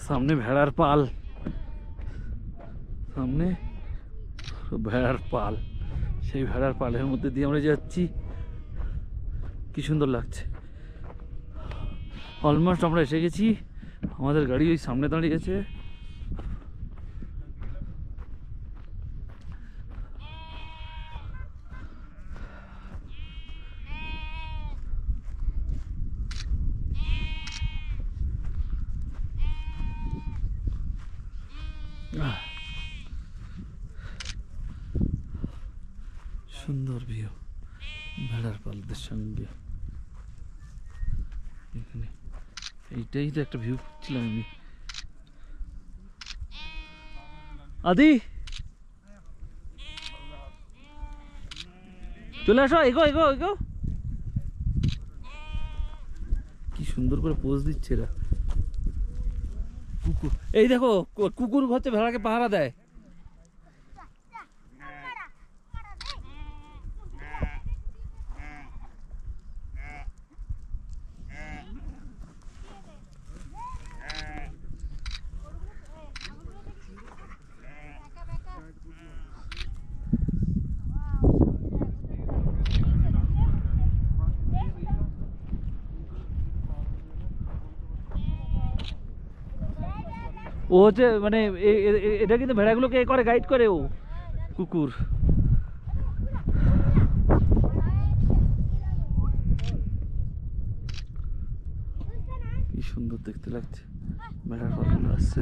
সামনে ভেড়ার পাল, সামনে ভেড়ার পাল, সেই ভেড়ার পালের মধ্যে দিয়ে আমরা যাচ্ছি। কি সুন্দর লাগছে। অলমোস্ট আমরা এসে গেছি, আমাদের গাড়ি ওই সামনে দাঁড়িয়ে আছে। সুন্দর ভিউ ভেড়ার পালদের সঙ্গে। এখানে এইটাই তো একটা ভিউ ছিলাম আমি। আদি চলে আসো, এগো এগো এগো। কি সুন্দর করে পোজ দিচ্ছে এরা। কুকুর, এই দেখো কুকুর হচ্ছে ভেড়াকে পাহারা দেয়। ও হচ্ছে মানে এটা কিন্তু ভেড়াগুলোকে এ করে, গাইড করে ও কুকুর। কি সুন্দর দেখতে লাগছে, ভেড়ার পালগুলো আসছে।